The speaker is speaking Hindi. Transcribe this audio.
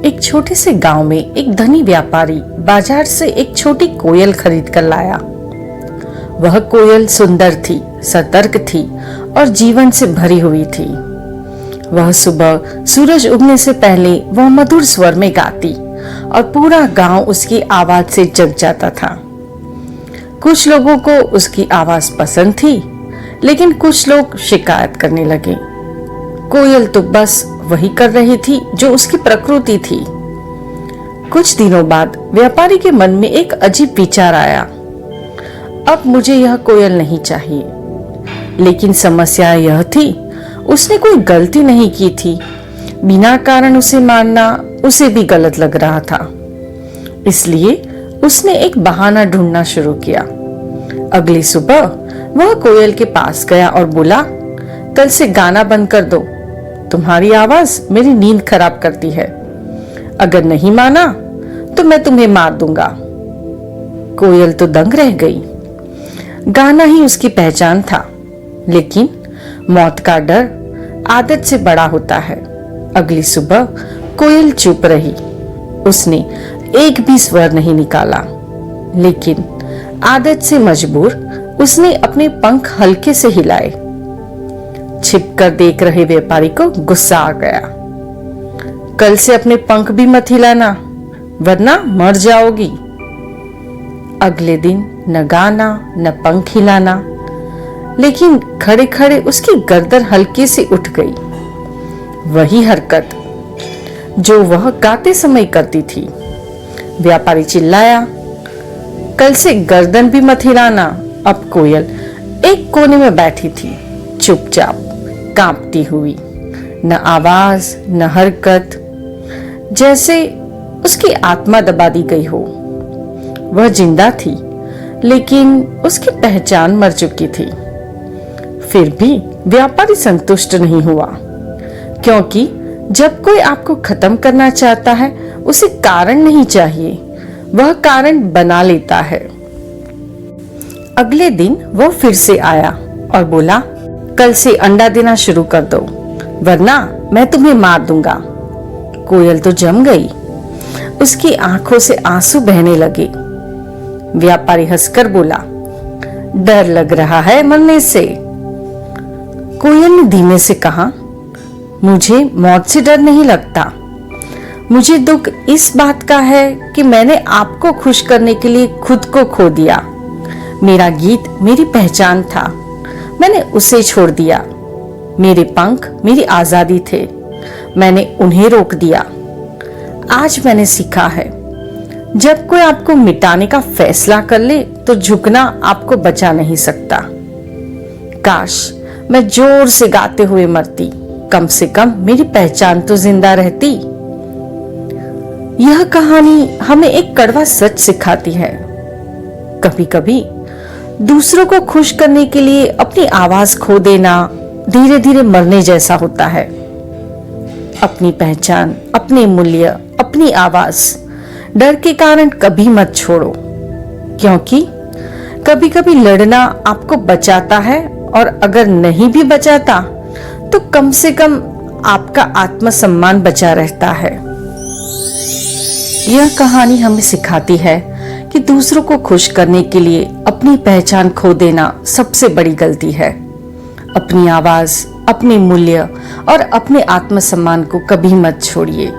एक छोटे से गांव में एक धनी व्यापारी बाजार से एक छोटी कोयल खरीद कर लाया। वह कोयल सुंदर थी, सतर्क थी और जीवन से भरी हुई थी। वह सुबह सूरज उगने से पहले वह मधुर स्वर में गाती और पूरा गांव उसकी आवाज से जग जाता था। कुछ लोगों को उसकी आवाज पसंद थी, लेकिन कुछ लोग शिकायत करने लगे। कोयल तो बस वही कर रही थी जो उसकी प्रकृति थी। कुछ दिनों बाद व्यापारी के मन में एक अजीब विचार आया। अब मुझे यह कोयल नहीं चाहिए। लेकिन समस्या यह थी, उसने कोई गलती नहीं की थी। बिना कारण उसे मारना उसे भी गलत लग रहा था। इसलिए उसने एक बहाना ढूंढना शुरू किया। अगली सुबह वह कोयल के पास गया और बोला, कल से गाना बंद कर दो। तुम्हारी आवाज मेरी नींद खराब करती है। अगर नहीं माना तो मैं तुम्हें मार दूंगा। कोयल तो दंग रह गई। गाना ही उसकी पहचान था, लेकिन मौत का डर आदत से बड़ा होता है। अगली सुबह कोयल चुप रही। उसने एक भी स्वर नहीं निकाला, लेकिन आदत से मजबूर उसने अपने पंख हल्के से हिलाए। छिपकर देख रहे व्यापारी को गुस्सा आ गया। कल से अपने पंख भी मत हिलाना, वरना मर जाओगी। अगले दिन न गाना न पंख हिलाना, लेकिन खड़े खड़े उसकी गर्दन हल्के से उठ गई। वही हरकत जो वह गाते समय करती थी। व्यापारी चिल्लाया, कल से गर्दन भी मत हिलाना। अब कोयल एक कोने में बैठी थी, चुपचाप कांपती हुई, न आवाज न हरकत, जैसे उसकी आत्मा दबा दी गई हो। वह जिंदा थी, लेकिन उसकी पहचान मर चुकी थी। फिर भी व्यापारी संतुष्ट नहीं हुआ, क्योंकि जब कोई आपको खत्म करना चाहता है उसे कारण नहीं चाहिए, वह कारण बना लेता है। अगले दिन वह फिर से आया और बोला, कल से अंडा देना शुरू कर दो, वरना मैं तुम्हें मार दूंगा। कोयल तो जम गई। उसकी आंखों से आंसू बहने लगे। व्यापारी हंसकर बोला, डर लग रहा है मरने से। कोयल ने धीमे से कहा, मुझे मौत से डर नहीं लगता। मुझे दुख इस बात का है कि मैंने आपको खुश करने के लिए खुद को खो दिया। मेरा गीत मेरी पहचान था, मैंने उसे छोड़ दिया। मेरे पंख मेरी आजादी थे, मैंने उन्हें रोक दिया। आज मैंने सीखा है, जब कोई आपको मिटाने का फैसला कर ले तो झुकना आपको बचा नहीं सकता। काश मैं जोर से गाते हुए मरती, कम से कम मेरी पहचान तो जिंदा रहती। यह कहानी हमें एक कड़वा सच सिखाती है। कभी कभी दूसरों को खुश करने के लिए अपनी आवाज खो देना धीरे धीरे मरने जैसा होता है। अपनी पहचान, अपने मूल्य, अपनी आवाज डर के कारण कभी मत छोड़ो, क्योंकि कभी कभी लड़ना आपको बचाता है, और अगर नहीं भी बचाता तो कम से कम आपका आत्मसम्मान बचा रहता है। यह कहानी हमें सिखाती है कि दूसरों को खुश करने के लिए अपनी पहचान खो देना सबसे बड़ी गलती है। अपनी आवाज, अपने मूल्य और अपने आत्मसम्मान को कभी मत छोड़िए।